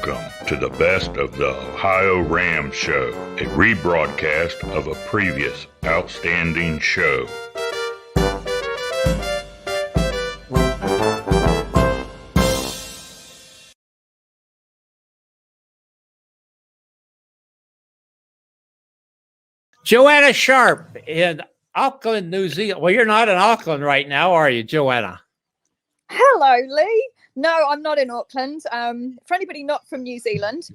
Welcome to the best of the OhioRAAM Show, a rebroadcast of a previous outstanding show. Joanna Sharpe in Auckland, New Zealand. Well, you're not in Auckland right now, are you, Joanna? Hello, Lee. No, I'm not in Auckland. For anybody not from New Zealand,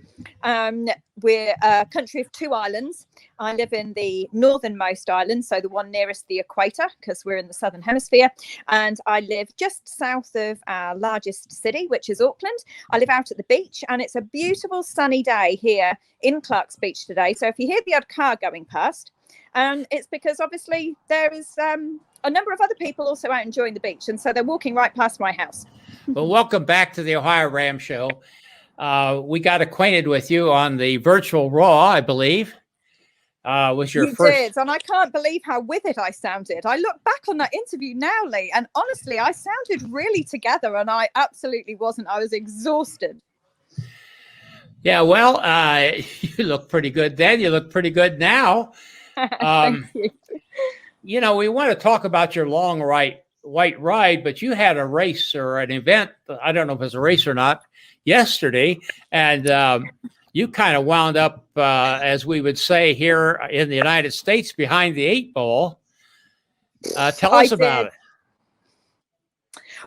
we're a country of two islands. I live in the northernmost island, so the one nearest the equator, because we're in the southern hemisphere. And I live just south of our largest city, which is Auckland. I live out at the beach, and it's a beautiful sunny day here in Clark's Beach today. So if you hear the odd car going past, it's because obviously there is a number of other people also out enjoying the beach, and so they're walking right past my house. Well, welcome back to the OhioRAAM Show. We got acquainted with you on the virtual Raw, I believe. Was your first? You did, and I can't believe how with it I sounded. I look back on that interview now, Lee, and honestly, I sounded really together, and I absolutely wasn't. I was exhausted. Yeah, well, you look pretty good then. You look pretty good now. Thank you. You know, we want to talk about your long white ride, but you had a race or an event, I don't know if it's a race or not, yesterday, and you kind of wound up, as we would say here in the United States, behind the eight ball. Tell us about it.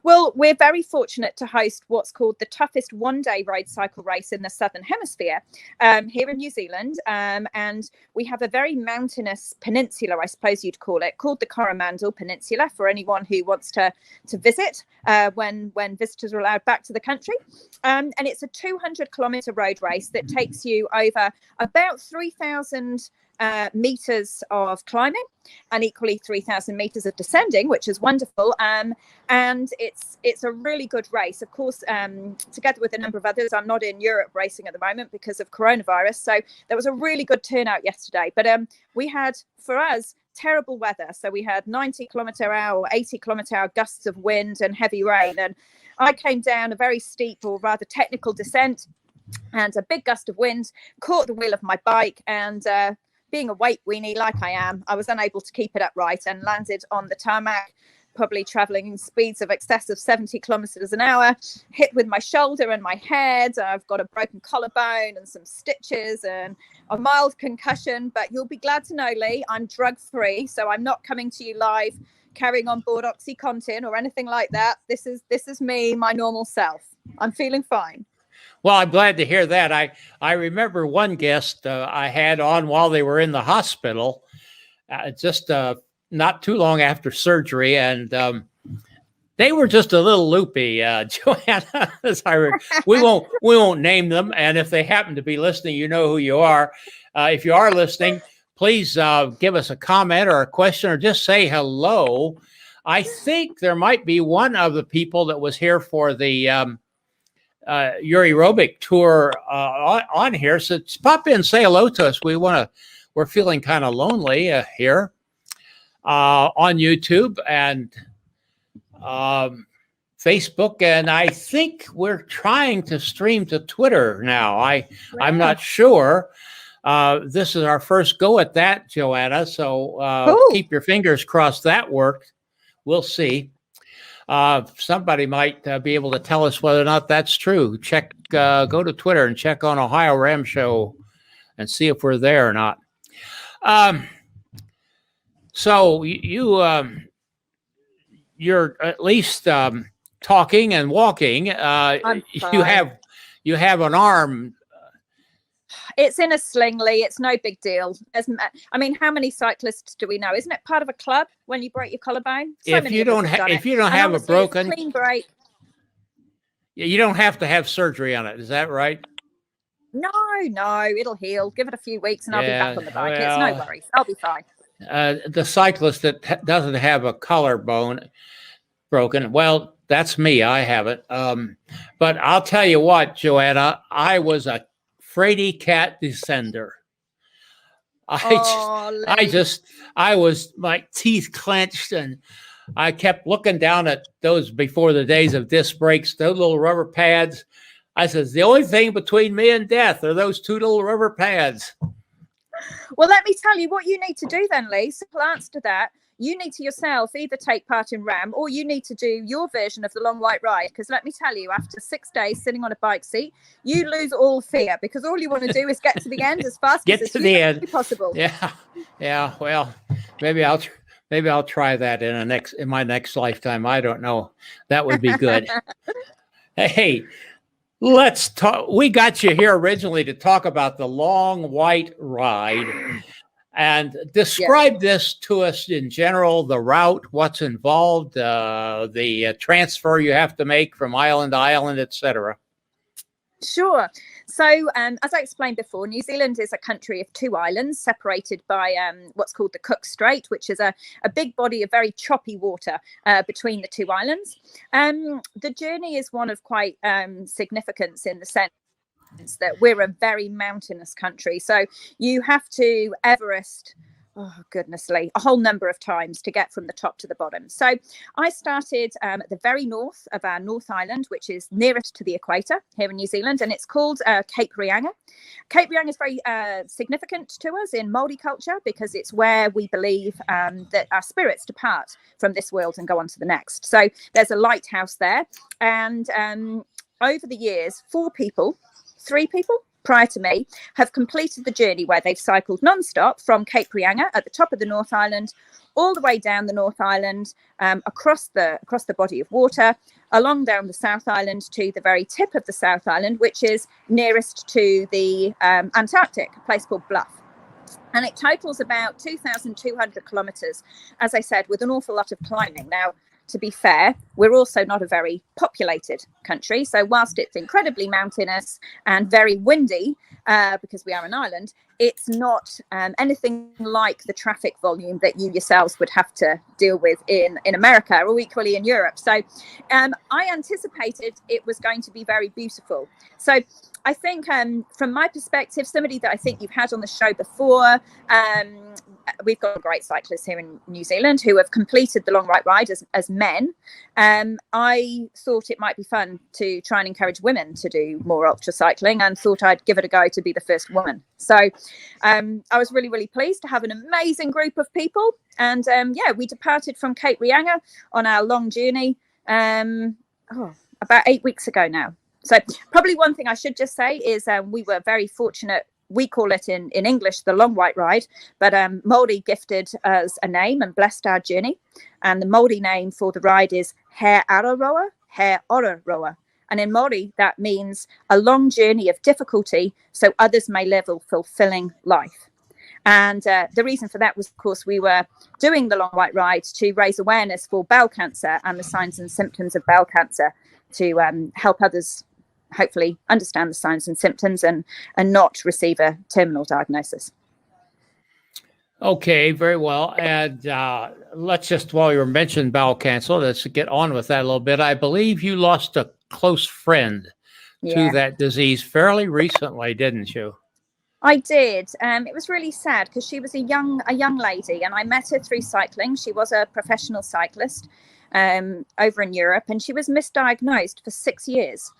Well, we're very fortunate to host what's called the toughest one-day road cycle race in the Southern Hemisphere here in New Zealand. And we have a very mountainous peninsula, I suppose you'd call it, called the Coromandel Peninsula for anyone who wants to visit when visitors are allowed back to the country. And it's a 200-kilometre road race that takes you over about 3,000 meters of climbing and equally 3,000 meters of descending, which is wonderful. And it's a really good race, of course, together with a number of others. I'm not in Europe racing at the moment because of coronavirus, so there was a really good turnout yesterday. But we had, for us, terrible weather. So we had 90-kilometre-hour or 80-kilometre-hour gusts of wind and heavy rain, and I came down a very steep or rather technical descent, and a big gust of wind caught the wheel of my bike, and being a weight weenie like I am, I was unable to keep it upright and landed on the tarmac, probably traveling speeds of excess of 70 kilometers an hour, hit with my shoulder and my head. I've got a broken collarbone and some stitches and a mild concussion, but you'll be glad to know, Lee, I'm drug free. So I'm not coming to you live carrying on board OxyContin or anything like that. This is me, my normal self. I'm feeling fine. Well, I'm glad to hear that. I remember one guest I had on while they were in the hospital, just not too long after surgery, and they were just a little loopy. Joanna, we won't name them, and if they happen to be listening, you know who you are. If you are listening, please give us a comment or a question, or just say hello. I think there might be one of the people that was here for the your aerobic tour on here, so pop in, say hello to us. We're feeling kind of lonely here on YouTube and Facebook, and I think we're trying to stream to Twitter now. I'm not sure. This is our first go at that, Joanna, so keep your fingers crossed that worked. We'll see. Somebody might be able to tell us whether or not that's true. Go to Twitter and check on OhioRAAM Show and see if we're there or not. So you're at least talking and walking. You have an arm. It's in a sling, Lee. It's no big deal. I mean, how many cyclists do we know? Isn't it part of a club when you break your collarbone? If you don't have a broken clean break, you don't have to have surgery on it. Is that right? No, it'll heal. Give it a few weeks, and I'll be back on the bike. It's no worries. I'll be fine. The cyclist that doesn't have a collarbone broken, well, that's me. I have it. But I'll tell you what, Joanna, I was a fraidy cat descender. I was, my teeth clenched, and I kept looking down at those before the days of disc brakes, those little rubber pads. I says, the only thing between me and death are those two little rubber pads. Well, let me tell you what you need to do then, Lee. Simple answer to that. You need to yourself either take part in RAM or you need to do your version of the long white ride. Because let me tell you, after 6 days sitting on a bike seat, you lose all fear because all you want to do is get to the end as fast as to the end possible. Yeah. Well, maybe I'll try that in my next lifetime. I don't know. That would be good. Hey, let's talk. We got you here originally to talk about the long white ride. And describe this to us in general, the route, what's involved, the transfer you have to make from island to island, etc. Sure. So, as I explained before, New Zealand is a country of 2 islands separated by what's called the Cook Strait, which is a big body of very choppy water between the 2 islands. The journey is one of quite significance in the sense that we're a very mountainous country. So you have to Everest, oh goodness Lee, a whole number of times to get from the top to the bottom. So I started at the very north of our North Island, which is nearest to the equator here in New Zealand, and it's called Cape Reinga. Cape Reinga is very significant to us in Māori culture because it's where we believe that our spirits depart from this world and go on to the next. So there's a lighthouse there, and over the years, 3 people prior to me have completed the journey where they've cycled non-stop from Cape Reinga at the top of the North Island all the way down the North Island, across the body of water, along down the South Island to the very tip of the South Island, which is nearest to the Antarctic, a place called Bluff. And it totals about 2,200 kilometres, as I said, with an awful lot of climbing. Now, to be fair, we're also not a very populated country. So whilst it's incredibly mountainous and very windy, because we are an island, it's not anything like the traffic volume that you yourselves would have to deal with in America or equally in Europe. So I anticipated it was going to be very beautiful. So I think from my perspective, somebody that I think you've had on the show before, we've got great cyclists here in New Zealand who have completed the long white ride as men. I thought it might be fun to try and encourage women to do more ultra cycling and thought I'd give it a go to be the first woman. So I was really, really pleased to have an amazing group of people. And we departed from Cape Reinga on our long journey about 8 weeks ago now. So probably one thing I should just say is we were very fortunate. We call it in English the long white ride, but Māori gifted us a name and blessed our journey. And the Māori name for the ride is He Araroa, He Oraroa. And in Māori, that means a long journey of difficulty so others may live a fulfilling life. And the reason for that was, of course, we were doing the long white ride to raise awareness for bowel cancer and the signs and symptoms of bowel cancer to help others hopefully understand the signs and symptoms and not receive a terminal diagnosis. Okay, very well. And let's just, while you mentioned bowel cancer, let's get on with that a little bit. I believe you lost a close friend to that disease fairly recently, didn't you? I did. It was really sad because she was a young lady and I met her through cycling. She was a professional cyclist over in Europe, and she was misdiagnosed for 6 years.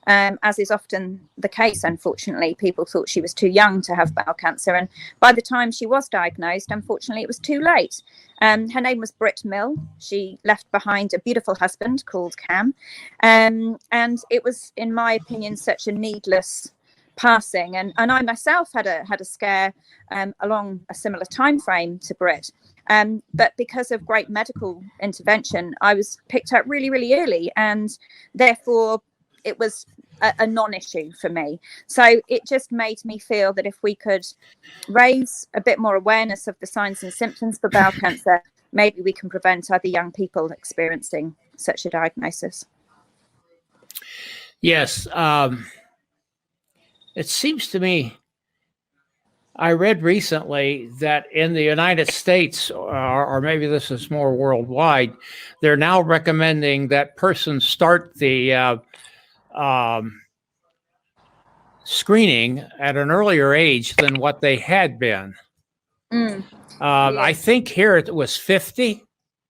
As is often the case, unfortunately, people thought she was too young to have bowel cancer. And by the time she was diagnosed, unfortunately, it was too late. Her name was Britt Mill. She left behind a beautiful husband called Cam. And it was, in my opinion, such a needless passing. And I myself had a scare along a similar time frame to Britt. But because of great medical intervention, I was picked up really, really early. And therefore, it was a non-issue for me. So it just made me feel that if we could raise a bit more awareness of the signs and symptoms for bowel cancer, maybe we can prevent other young people experiencing such a diagnosis. Yes. It seems to me, I read recently that in the United States, or maybe this is more worldwide, they're now recommending that persons start the screening at an earlier age than what they had been. I think here it was 50.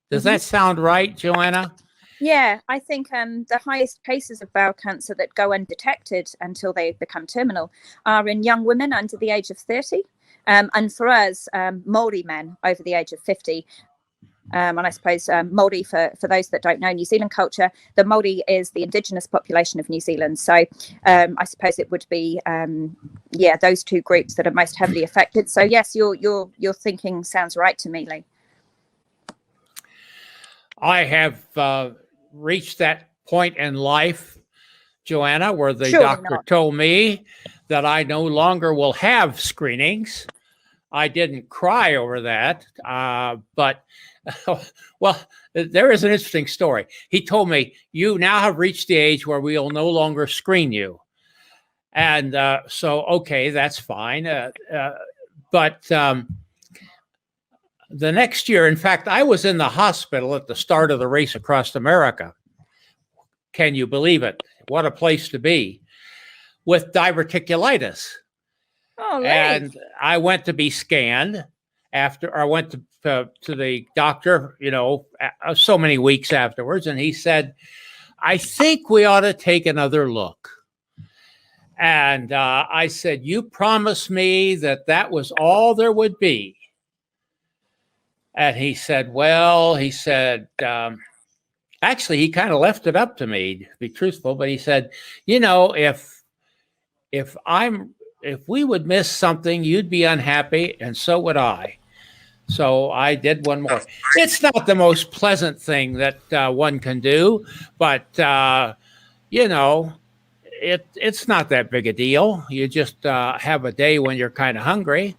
Does that sound right, Joanna? Yeah, I think the highest cases of bowel cancer that go undetected until they become terminal are in young women under the age of 30. And for us, Māori men over the age of 50. And I suppose Māori, for those that don't know New Zealand culture, the Māori is the indigenous population of New Zealand. So I suppose it would be, those two groups that are most heavily affected. So yes, your thinking sounds right to me, Lee. I have reached that point in life, Joanna, where the Surely doctor not. told me that I no longer will have screenings. I didn't cry over that, but well, there is an interesting story. He told me, you now have reached the age where we'll no longer screen you. And so, okay, that's fine. But the next year, in fact, I was in the hospital at the start of the race across America. Can you believe it? What a place to be, with diverticulitis. Oh, and I went to be scanned after I went to the doctor, so many weeks afterwards. And he said, I think we ought to take another look. And I said, you promised me that was all there would be. And he said, actually, he kind of left it up to me, to be truthful. But he said, if we would miss something, you'd be unhappy, and so would I. So I did one more. It's not the most pleasant thing that one can do, but it's not that big a deal. You just have a day when you're kind of hungry.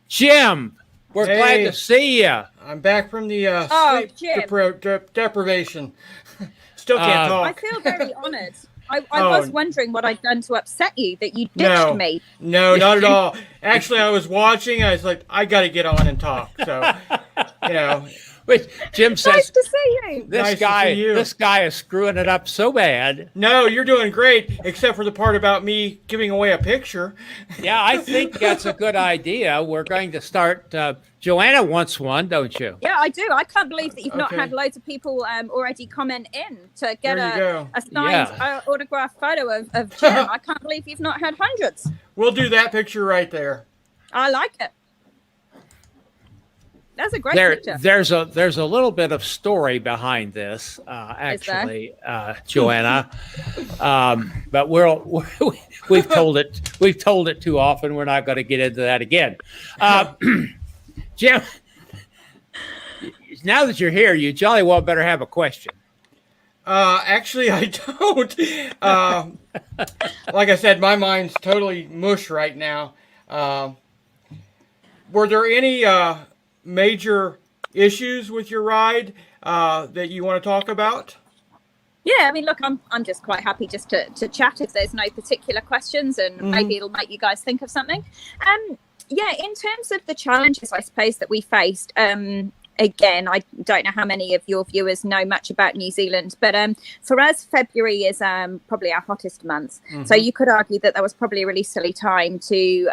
Jim, we're glad to see you. I'm back from the sleep deprivation. Still can't talk. I feel very honored. I was wondering what I'd done to upset you, that you ditched me. No, not at all. Actually, I was watching. I was like, I got to get on and talk. So, But Jim says, nice to see you. This guy is screwing it up so bad. No, you're doing great, except for the part about me giving away a picture. Yeah, I think that's a good idea. We're going to start. Joanna wants one, don't you? Yeah, I do. I can't believe that you've not had loads of people already comment in to get a signed autographed photo of Jim. I can't believe you've not had hundreds. We'll do that picture right there. I like it. That's a great picture. There's a little bit of story behind this, actually, Joanna. But we've told it too often. We're not going to get into that again. Jim, now that you're here, you jolly well better have a question. Actually, I don't. Like I said, my mind's totally mush right now. Were there any major issues with your ride that you want to talk about? Yeah, I mean, look, I'm just quite happy just to chat if there's no particular questions, and maybe it'll make you guys think of something. Yeah, in terms of the challenges, I suppose, that we faced, again, I don't know how many of your viewers know much about New Zealand, but for us, February is probably our hottest month. So you could argue that was probably a really silly time to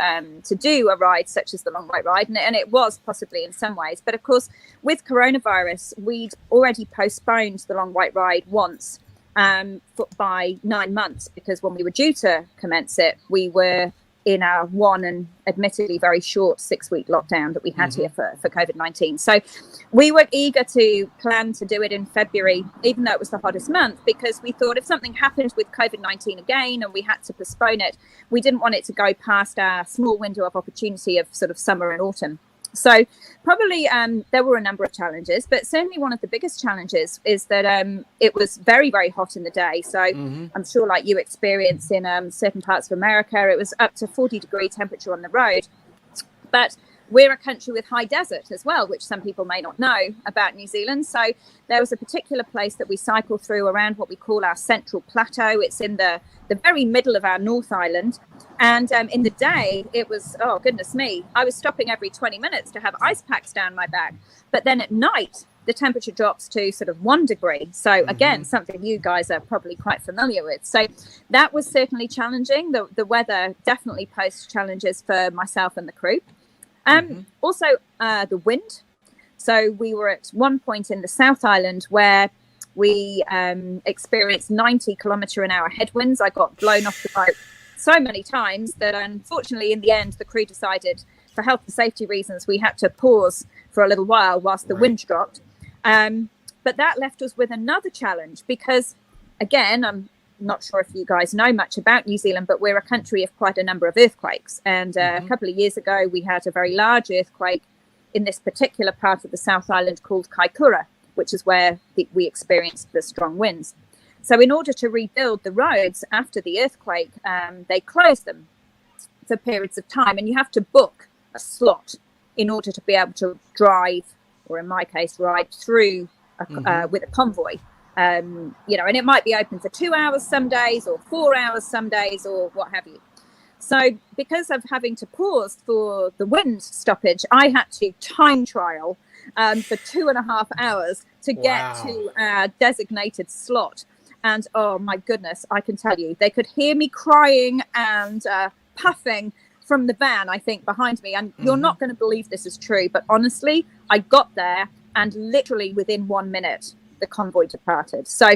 do a ride such as the Long White Ride, and it was possibly in some ways. But of course, with coronavirus, we'd already postponed the Long White Ride once by 9 months, because when we were due to commence it, we were in our one and admittedly very short 6-week lockdown that we had here for COVID-19. So we were eager to plan to do it in February, even though it was the hottest month, because we thought if something happened with COVID-19 again and we had to postpone it, we didn't want it to go past our small window of opportunity of sort of summer and autumn. So probably there were a number of challenges, but certainly one of the biggest challenges is that it was very, very hot in the day. So I'm sure, like you experience in certain parts of America, it was up to 40-degree temperature on the road. But we're a country with high desert as well, which some people may not know about New Zealand. So there was a particular place that we cycle through around what we call our Central Plateau. It's in the very middle of our North Island. And in the day, it was, oh, goodness me, I was stopping every 20 minutes to have ice packs down my back. But then at night, the temperature drops to sort of 1 degree. So again, something you guys are probably quite familiar with. So that was certainly challenging. The weather definitely posed challenges for myself and the crew. Also, the wind. So we were at one point in the South Island where We experienced 90-kilometre-an-hour headwinds. I got blown off the boat so many times that unfortunately in the end the crew decided, for health and safety reasons, we had to pause for a little while whilst the wind dropped. But that left us with another challenge because, again, I'm not sure if you guys know much about New Zealand, but we're a country of quite a number of earthquakes. And a couple of years ago, we had a very large earthquake in this particular part of the South Island called Kaikoura, which is where we experienced the strong winds. So in order to rebuild the roads after the earthquake, they closed them for periods of time. And you have to book a slot in order to be able to drive, or in my case, ride through with a convoy. And it might be open for 2 hours some days or 4 hours some days or what have you. So because of having to pause for the wind stoppage, I had to time trial for 2.5 hours to get to our designated slot. And oh my goodness, I can tell you, they could hear me crying and puffing from the van, I think, behind me. And you're not going to believe this is true, but honestly, I got there and literally within 1 minute, the convoy departed. So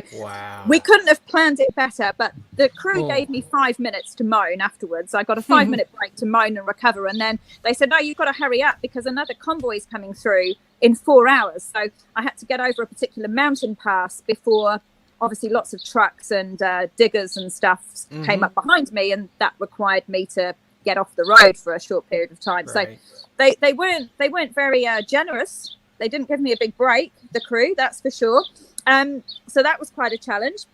we couldn't have planned it better, but the crew gave me 5 minutes to moan afterwards. I got a 5-minute break to moan and recover. And then they said, no, you've got to hurry up because another convoy is coming through in 4 hours. So I had to get over a particular mountain pass before obviously lots of trucks and diggers and stuff came up behind me. And that required me to get off the road for a short period of time. Right. So they weren't very generous. They didn't give me a big break, the crew, that's for sure. So that was quite a challenge.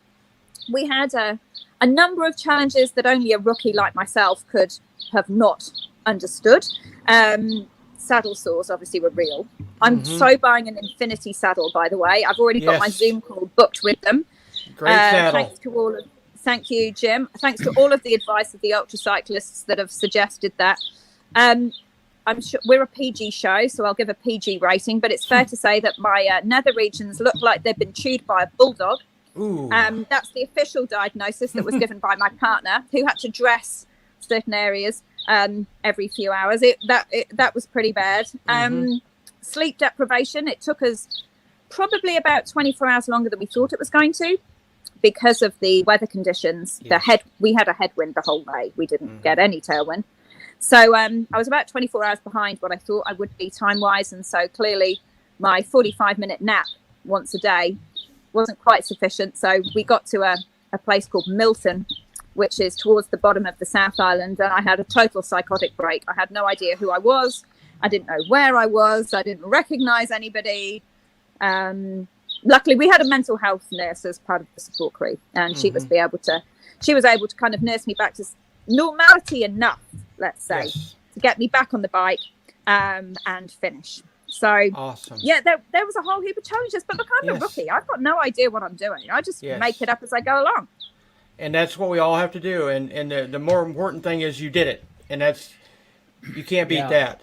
We had a number of challenges that only a rookie like myself could have not understood. Saddle sores obviously were real. I'm so buying an Infinity saddle, by the way. I've already got my Zoom call booked with them. Great saddle. Thank you, Jim. Thanks to all of the advice of the ultra cyclists that have suggested that. I'm sure we're a PG show, so I'll give a PG rating, but it's fair to say that my nether regions look like they've been chewed by a bulldog. That's the official diagnosis that was given by my partner, who had to dress certain areas every few hours. That was pretty bad. Sleep deprivation, it took us probably about 24 hours longer than we thought it was going to because of the weather conditions. We had a headwind the whole way. We didn't get any tailwind. So I was about 24 hours behind what I thought I would be time-wise. And so clearly my 45-minute nap once a day wasn't quite sufficient. So we got to a place called Milton, which is towards the bottom of the South Island. And I had a total psychotic break. I had no idea who I was. I didn't know where I was. I didn't recognize anybody. Luckily, we had a mental health nurse as part of the support crew. And she was able to kind of nurse me back to normality enough, let's say, to get me back on the bike and finish. So awesome. There was a whole heap of challenges, but look, I'm a rookie. I've got no idea what I'm doing. I just make it up as I go along. And that's what we all have to do. And the more important thing is you did it, and you can't beat that.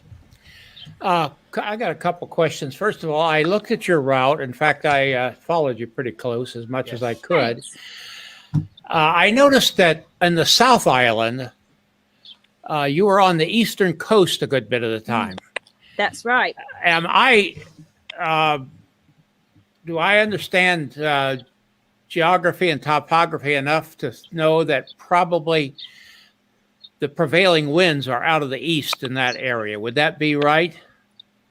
I got a couple questions. First of all, I looked at your route. In fact, I followed you pretty close as much as I could. I noticed that in the South Island, you were on the eastern coast a good bit of the time. That's right. Do I understand geography and topography enough to know that probably the prevailing winds are out of the east in that area? Would that be right?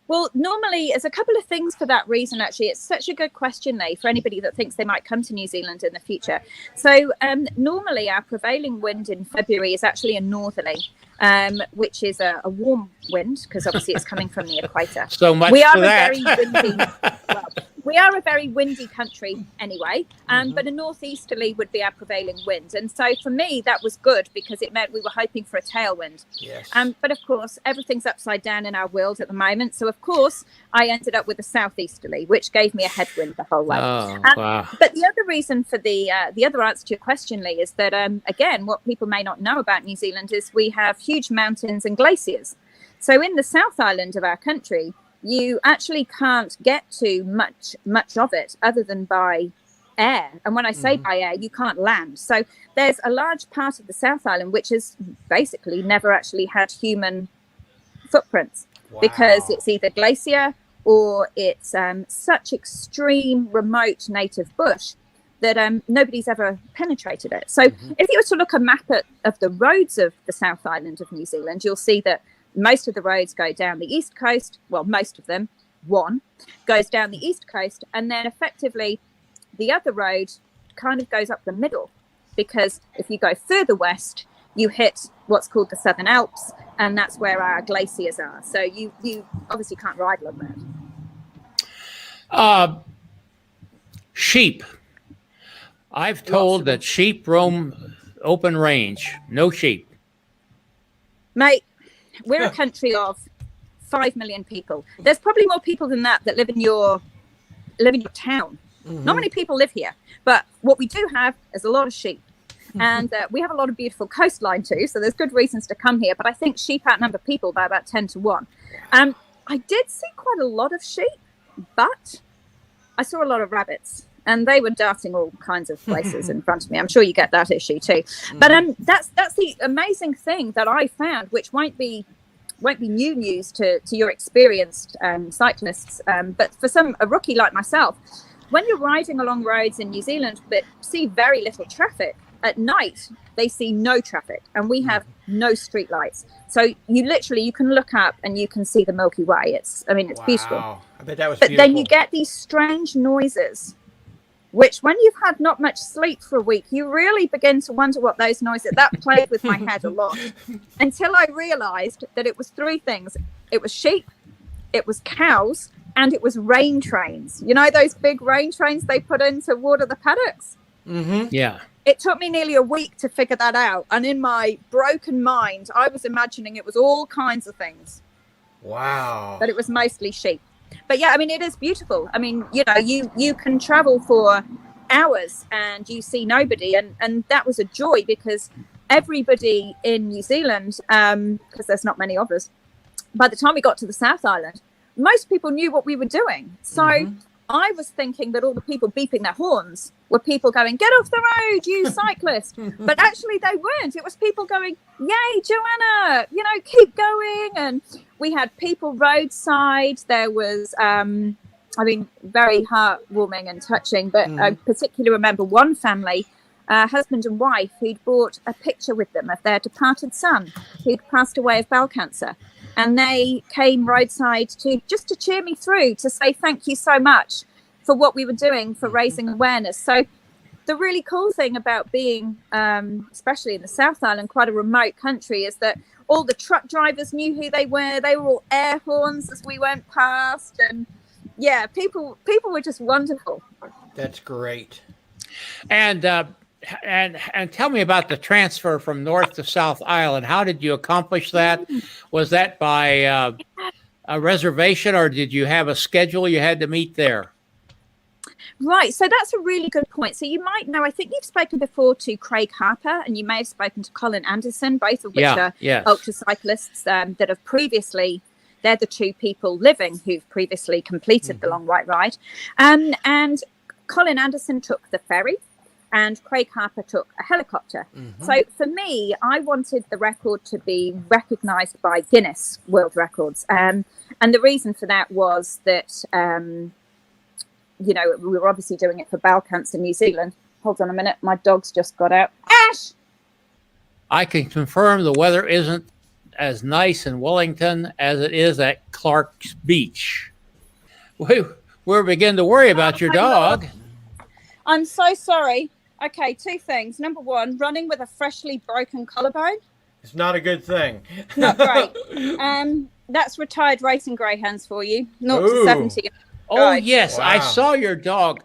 Well, normally, there's a couple of things for that reason, actually. It's such a good question, Lee, for anybody that thinks they might come to New Zealand in the future. So normally our prevailing wind in February is actually a northerly, which is a warm wind, because obviously it's coming from the equator. So much for that. We are a very windy country anyway, but a northeasterly would be our prevailing wind. And so for me, that was good because it meant we were hoping for a tailwind. Yes. But of course, everything's upside down in our world at the moment. So of course, I ended up with a southeasterly, which gave me a headwind the whole way. Wow. But the other reason for the other answer to your question, Lee, is that, again, what people may not know about New Zealand is we have huge mountains and glaciers. So in the South Island of our country, you actually can't get to much of it other than by air. And when I say by air, you can't land. So there's a large part of the South Island which has basically never actually had human footprints because it's either glacier or it's such extreme remote native bush that nobody's ever penetrated it. So if you were to look a map of the roads of the South Island of New Zealand, you'll see that most of the roads go down the east coast. Well, most of them, one goes down the east coast, and then effectively the other road kind of goes up the middle, because if you go further west, you hit what's called the Southern Alps, and that's where our glaciers are. So you obviously can't ride along that. Sheep. I've told that sheep roam open range. No sheep. Mate, we're a country of 5 million people. There's probably more people than that live in your town. Not many people live here, but what we do have is a lot of sheep. And we have a lot of beautiful coastline too, so there's good reasons to come here. But I think sheep outnumber people by about 10 to 1. I did see quite a lot of sheep, but I saw a lot of rabbits, and they were darting all kinds of places in front of me. I'm sure you get that issue too. But that's the amazing thing that I found, which won't be new news to your experienced cyclists, but for a rookie like myself, when you're riding along roads in New Zealand but see very little traffic, at night they see no traffic, and we have no street lights. So you can look up and you can see the Milky Way. It's beautiful. I bet that was but beautiful. Then you get these strange noises, which when you've had not much sleep for a week, you really begin to wonder what those noises. That played with my head a lot, until I realized that it was 3 things. It was sheep, it was cows, and it was rain trains. You know those big rain trains they put in to water the paddocks? Yeah. It took me nearly a week to figure that out. And in my broken mind, I was imagining it was all kinds of things. Wow. But it was mostly sheep. But yeah, it is beautiful. You can travel for hours and you see nobody. And that was a joy, because everybody in New Zealand, because there's not many of us, by the time we got to the South Island, most people knew what we were doing. So I was thinking that all the people beeping their horns were people going, "Get off the road, you cyclist." But actually they weren't. It was people going, "Yay, Joanna, keep going." And we had people roadside. There was, very heartwarming and touching. But I particularly remember one family, husband and wife, who'd brought a picture with them of their departed son who'd passed away of bowel cancer. And they came roadside to cheer me through, to say thank you so much for what we were doing for raising awareness. So the really cool thing about being, especially in the South Island, quite a remote country, is that all the truck drivers knew who they were. They were all air horns as we went past. And yeah, people were just wonderful. That's great. And tell me about the transfer from North to South Island. How did you accomplish that? Was that by a reservation, or did you have a schedule you had to meet there? Right. So that's a really good point. So you might know, I think you've spoken before to Craig Harper, and you may have spoken to Colin Anderson, both of which are ultra cyclists that have previously, they're the 2 people living who've previously completed the long white ride. And Colin Anderson took the ferry, and Craig Harper took a helicopter. So for me, I wanted the record to be recognised by Guinness World Records. And the reason for that was that, we were obviously doing it for bowel cancer in New Zealand. Hold on a minute. My dog's just got out. Ash! I can confirm the weather isn't as nice in Wellington as it is at Clark's Beach. We're beginning to worry about your dog. I'm so sorry. Okay, 2 things. Number 1, running with a freshly broken collarbone. It's not a good thing. Not great. That's retired racing greyhounds for you. 0 to 70. Oh, yes. Wow. I saw your dog.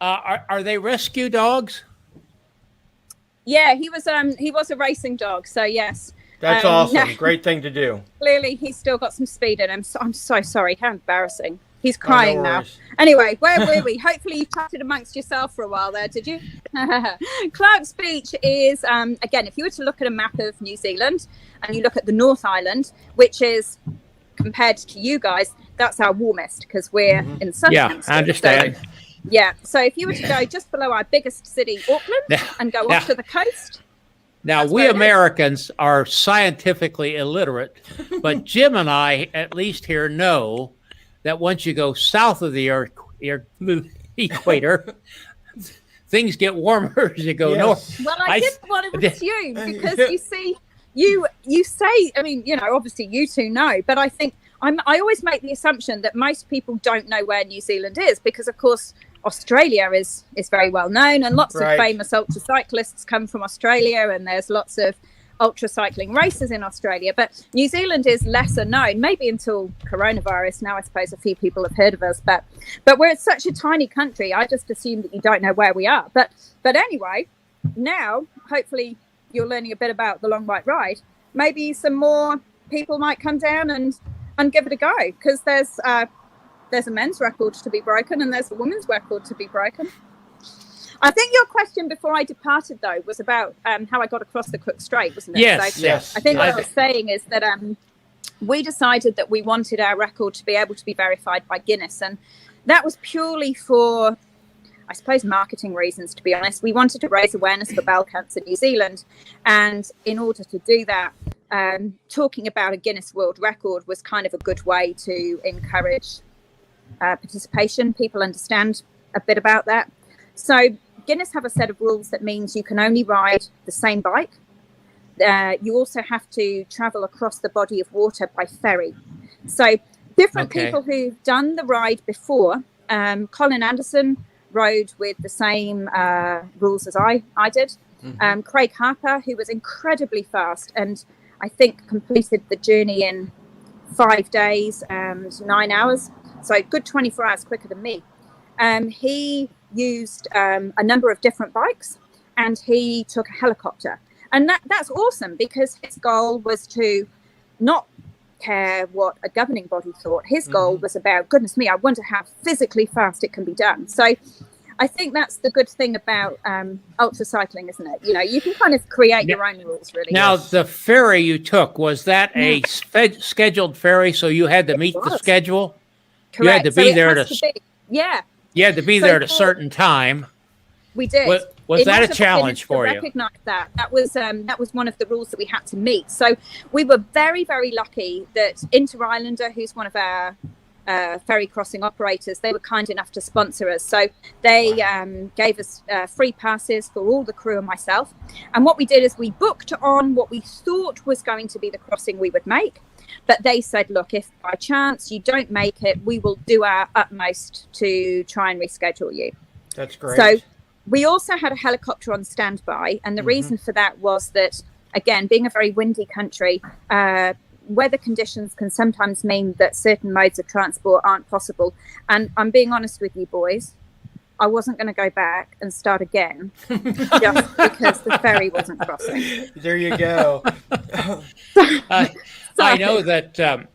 Are they rescue dogs? Yeah, he was a racing dog. So yes. That's awesome. Great thing to do. Clearly, he's still got some speed in him. So I'm so sorry. How embarrassing. He's crying now. worries. Anyway, where were we? Hopefully you chatted amongst yourself for a while there, did you? Clark's Beach is, again, if you were to look at a map of New Zealand and you look at the North Island, which is, compared to you guys, that's our warmest because we're in Southern Hemisphere. I understand. So if you were to go just below our biggest city, Auckland, and go off to the coast. Now, we Americans are scientifically illiterate, but Jim and I, at least here, know that once you go south of the equator, things get warmer as you go north. Well, I didn't want to assume because you see, you say, I mean, obviously you two know, but I think I always make the assumption that most people don't know where New Zealand is because, of course, Australia is very well known, and lots of famous ultra cyclists come from Australia, and there's lots of ultra cycling races in Australia. But New Zealand is lesser known, maybe until coronavirus. Now I suppose a few people have heard of us, but we're such a tiny country. I just assume that you don't know where we are. But anyway, now hopefully you're learning a bit about the Long White Ride. Maybe some more people might come down and give it a go, because there's a men's record to be broken and there's a women's record to be broken. I think your question before I departed, though, was about how I got across the Cook Strait, wasn't it? Yes. I think what I was saying is that we decided that we wanted our record to be able to be verified by Guinness. And that was purely for, I suppose, marketing reasons, to be honest. We wanted to raise awareness for bowel cancer in New Zealand. And in order to do that, talking about a Guinness World Record was kind of a good way to encourage participation. People understand a bit about that. So Guinness have a set of rules that means you can only ride the same bike. You also have to travel across the body of water by ferry. So different people who've done the ride before, Colin Anderson rode with the same rules as I did. Craig Harper, who was incredibly fast and I think completed the journey in 5 days and 9 hours. So good 24 hours quicker than me. He used a number of different bikes, and he took a helicopter. And that's awesome, because his goal was to not care what a governing body thought. His goal was about, goodness me, I wonder how physically fast it can be done. So I think that's the good thing about ultra cycling, isn't it? You can kind of create your own rules, really. Now, the ferry you took, was that a scheduled ferry, so you had to meet the schedule? Correct. You had to be there You had to be there at a certain time. We did. Was that a challenge for you? Recognize that was one of the rules that we had to meet. So we were very, very lucky that Inter-Islander, who's one of our ferry crossing operators, they were kind enough to sponsor us. So they gave us free passes for all the crew and myself. And what we did is we booked on what we thought was going to be the crossing we would make. But they said, look, if by chance you don't make it, we will do our utmost to try and reschedule you. That's great. So we also had a helicopter on standby. And the reason for that was that, again, being a very windy country, weather conditions can sometimes mean that certain modes of transport aren't possible. And I'm being honest with you, boys, I wasn't going to go back and start again just because the ferry wasn't crossing. There you go. I know that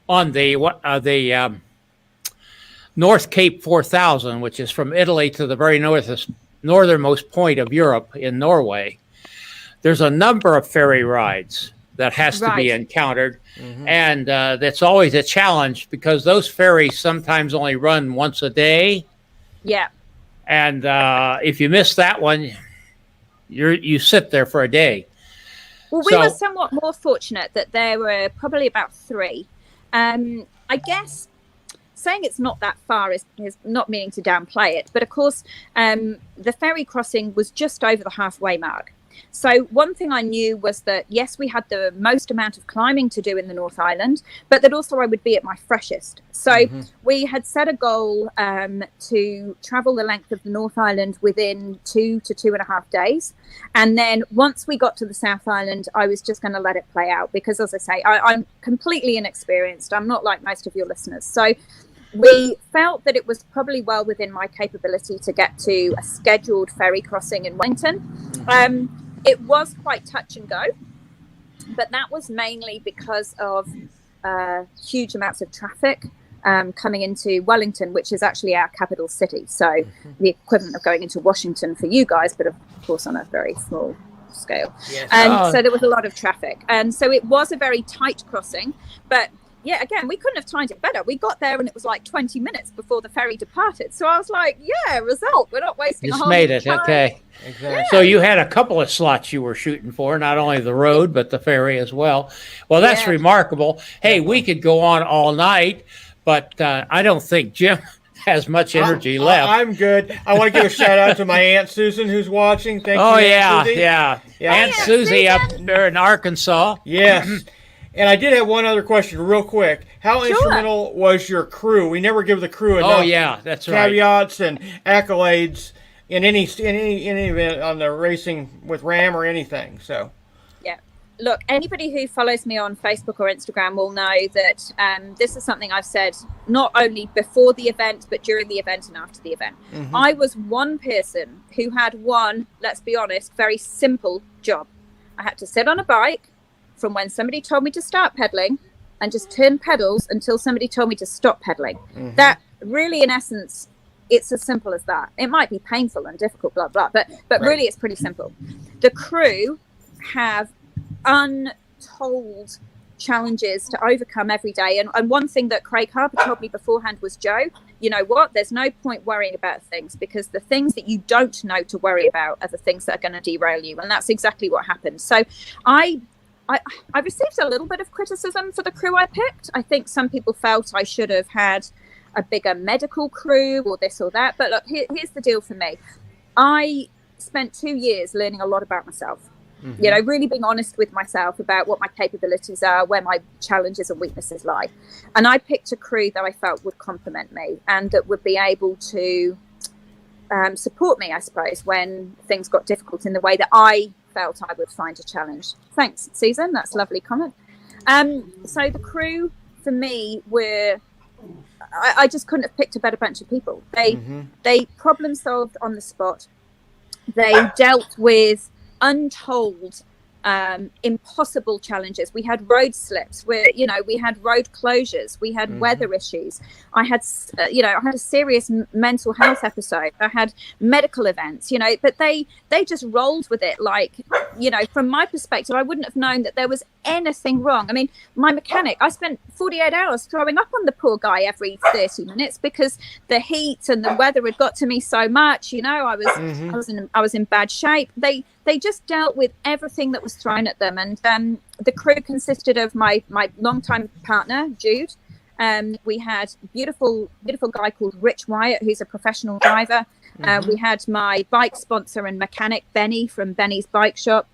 on the North Cape 4000, which is from Italy to the very northernmost point of Europe in Norway, there's a number of ferry rides that has to be encountered. And that's always a challenge, because those ferries sometimes only run once a day. Yeah. And if you miss that one, you sit there for a day. Well, we were somewhat more fortunate that there were probably about 3. I guess saying it's not that far is not meaning to downplay it. But of course, the ferry crossing was just over the halfway mark. So one thing I knew was that, yes, we had the most amount of climbing to do in the North Island, but that also I would be at my freshest. So we had set a goal to travel the length of the North Island within 2 to 2.5 days. And then once we got to the South Island, I was just going to let it play out, because, as I say, I'm completely inexperienced. I'm not like most of your listeners. So we felt that it was probably well within my capability to get to a scheduled ferry crossing in Wellington. It was quite touch and go, but that was mainly because of huge amounts of traffic coming into Wellington, which is actually our capital city. So the equivalent of going into Washington for you guys, but of course on a very small scale. Yes. And so there was a lot of traffic. And so it was a very tight crossing, but yeah, again, we couldn't have timed it better. We got there and it was like 20 minutes before the ferry departed. So I was like, yeah, result. We're not wasting a whole made it, time. okay. Exactly. Yeah. So you had a couple of slots you were shooting for, not only the road, but the ferry as well. Well, that's remarkable. Hey, we could go on all night, but I don't think Jim has much energy left. I'm good. I want to give a shout out to my Aunt Susan who's watching. Thank you, Aunt Susie. Yeah. Aunt Susie up there in Arkansas. Yes. And I did have one other question real quick. How instrumental was your crew? We never give the crew enough that's right. caveats and accolades in any event on the racing with RAM or anything. So look, anybody who follows me on Facebook or Instagram will know that this is something I've said not only before the event, but during the event and after the event. Mm-hmm. I was one person who had one, let's be honest, very simple job. I had to sit on a bike from when somebody told me to start pedaling and just turn pedals until somebody told me to stop pedaling. Mm-hmm. That really, in essence, it's as simple as that. It might be painful and difficult, blah, blah, but really it's pretty simple. The crew have untold challenges to overcome every day, and one thing that Craig Harper told me beforehand was, Joe, you know what, there's no point worrying about things, because the things that you don't know to worry about are the things that are going to derail you. And that's exactly what happened. So I received a little bit of criticism for the crew I picked. I think some people felt I should have had a bigger medical crew or this or that, but look, here's the deal for me. I spent 2 years learning a lot about myself. Mm-hmm. You know, really being honest with myself about what my capabilities are, where my challenges and weaknesses lie. And I picked a crew that I felt would complement me and that would be able to support me, I suppose, when things got difficult in the way that I felt I would find a challenge. Thanks, Susan. That's a lovely comment. So the crew for me were, I just couldn't have picked a better bunch of people. They problem solved on the spot. They dealt with untold impossible challenges. We had road slips, we had road closures, we had weather issues. I had a serious mental health episode. I had medical events, but they just rolled with it. Like, from my perspective, I wouldn't have known that there was anything wrong. I mean, my mechanic, I spent 48 hours throwing up on the poor guy every 30 minutes because the heat and the weather had got to me so much. I was in bad shape. They just dealt with everything that was thrown at them. And the crew consisted of my longtime partner, Jude. We had beautiful guy called Rich Wyatt, who's a professional driver. We had my bike sponsor and mechanic, Benny, from Benny's Bike Shop.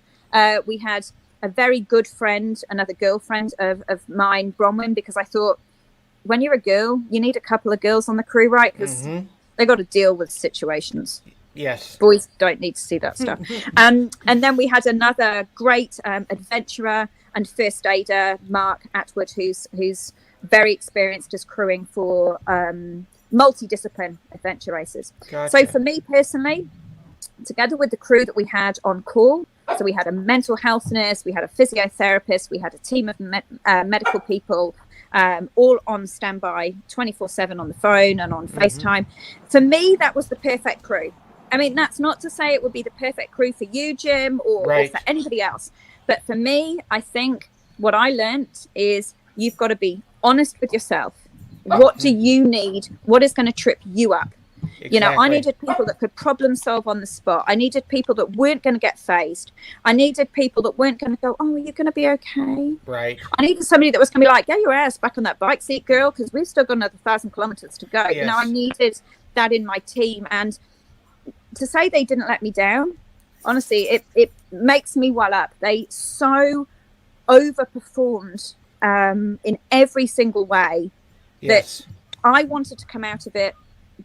We had a very good friend, another girlfriend of mine, Bronwyn, because I thought, when you're a girl, you need a couple of girls on the crew, right? Because they got to deal with situations. Yes. Boys don't need to see that stuff. And then we had another great adventurer and first aider, Mark Atwood, who's very experienced as crewing for multidiscipline adventure races. Gotcha. So for me personally, together with the crew that we had on call, so we had a mental health nurse, we had a physiotherapist, we had a team of medical people, all on standby 24/7 on the phone and on FaceTime. For me, that was the perfect crew. I mean, that's not to say it would be the perfect crew for you, Jim, or for anybody else. But for me, I think what I learned is you've got to be honest with yourself. What do you need? What is going to trip you up? Exactly. I needed people that could problem solve on the spot. I needed people that weren't going to get phased. I needed people that weren't going to go, oh, are you going to be okay? Right. I needed somebody that was going to be like, get your ass back on that bike seat, girl, because we've still got another 1,000 kilometers to go. Yes. I needed that in my team. And to say they didn't let me down, honestly, it makes me well up. They so overperformed in every single way that I wanted to come out of it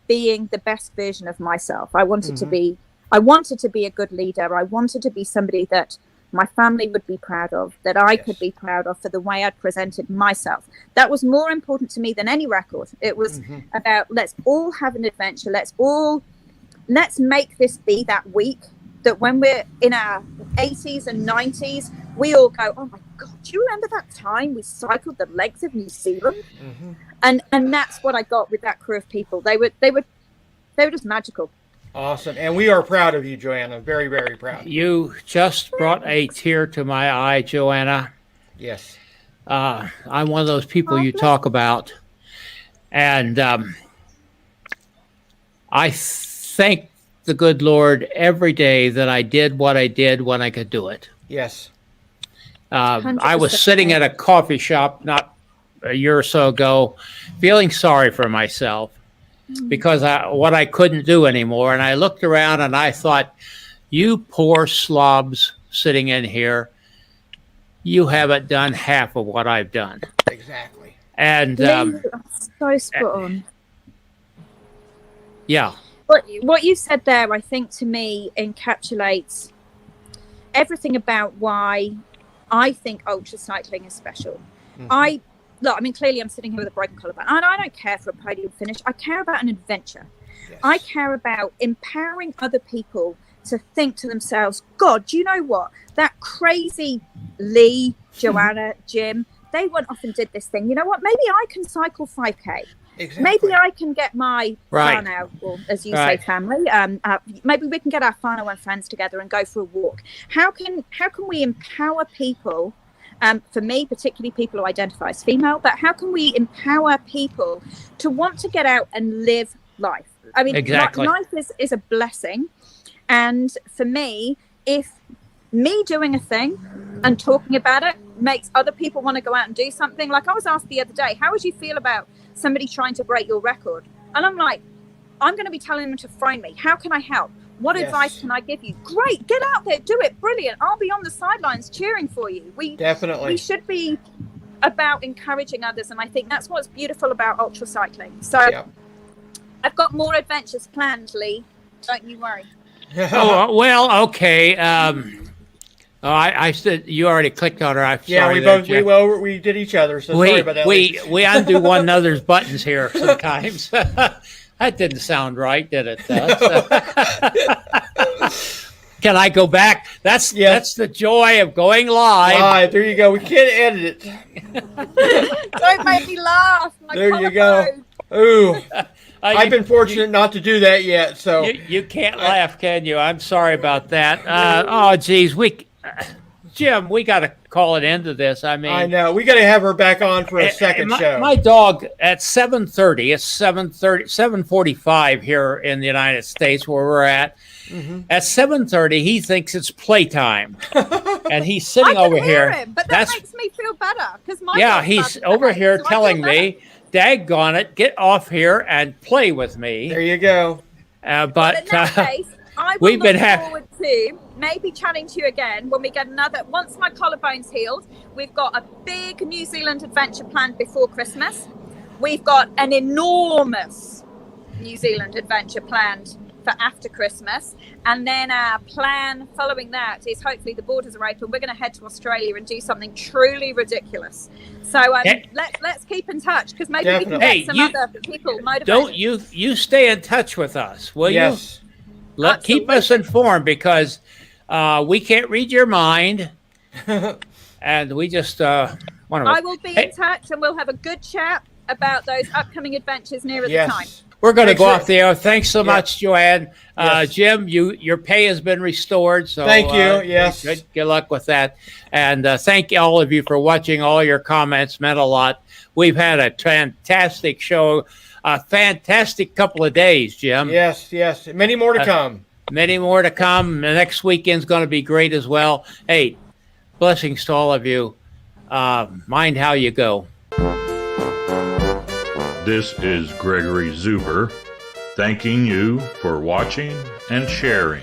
being the best version of myself. I wanted to be a good leader. I wanted to be somebody that my family would be proud of, that I could be proud of for the way I'd presented myself. That was more important to me than any record. It was about, let's all have an adventure. Let's make this be that week that when we're in our 80s and 90s, we all go, oh my God, do you remember that time we cycled the legs of New Zealand? And that's what I got with that crew of people. They were just magical. Awesome. And we are proud of you, Joanna. Very, very proud. You just brought a tear to my eye, Joanna. Yes. I'm one of those people you talk about. And I thank the good Lord every day that I did what I did when I could do it. Yes. I was sitting at a coffee shop not a year or so ago, feeling sorry for myself because what I couldn't do anymore. And I looked around and I thought, you poor slobs sitting in here, you haven't done half of what I've done. Exactly. And so spot on. Yeah. What you said there, I think, to me encapsulates everything about why I think ultra cycling is special. Clearly I'm sitting here with a broken collarbone, and I don't care for a podium finish. I care about an adventure. Yes. I care about empowering other people to think to themselves, God, do you know what? That crazy Lee, Joanna, Jim, they went off and did this thing. You know what? Maybe I can cycle 5K. Exactly. Maybe I can get my whānau, or as you say, family. Maybe we can get our whānau and friends together and go for a walk. How can we empower people? For me, particularly people who identify as female, but how can we empower people to want to get out and live life? I mean, exactly. Life is a blessing. And for me, if me doing a thing and talking about it makes other people want to go out and do something, like I was asked the other day, how would you feel about somebody trying to break your record? And I'm like, I'm going to be telling them to phone me. How can I help? What advice can I give you? Great, get out there, do it, brilliant. I'll be on the sidelines cheering for you. We should be about encouraging others, and I think that's what's beautiful about ultra cycling. So I've got more adventures planned, Lee. Don't you worry. Well, okay. I said you already clicked on her. I'm sorry. We did each other. So sorry about that. We undo one another's buttons here sometimes. That didn't sound right, did it? Can I go back? That's the joy of going live. There you go. We can't edit it. Don't make me laugh. There you go. Ooh. I've been fortunate not to do that yet, so you can't laugh, can you? I'm sorry about that. Geez, Jim, we got to call an end to this. I mean, I know we got to have her back on for a second show. My dog at 7:30. It's 7:45 here in the United States where we're at. Mm-hmm. At 7:30, he thinks it's playtime, and he's sitting over here. But that makes me feel better because he's over here telling me, daggone it, get off here and play with me. There you go. But in that case, I will look forward to maybe chatting to you again when we get once my collarbone's healed. We've got a big New Zealand adventure planned before Christmas. We've got an enormous New Zealand adventure planned for after Christmas. And then our plan following that is hopefully the borders are open. We're going to head to Australia and do something truly ridiculous. So let's keep in touch because maybe we can get some other people motivated. Don't you stay in touch with us, will you? Keep us informed because we can't read your mind, and we just want to. I will be in touch, and we'll have a good chat about those upcoming adventures nearer the time. We're going to go off the air. Thanks so much, Joanne. Jim, your pay has been restored. So thank you. Yes. Good luck with that. And thank all of you for watching. All your comments meant a lot. We've had a fantastic show, a fantastic couple of days, Jim. Yes. Many more to come. Many more to come. The next weekend's going to be great as well. Hey, blessings to all of you. Mind how you go. This is Gregory Zuber, thanking you for watching and sharing.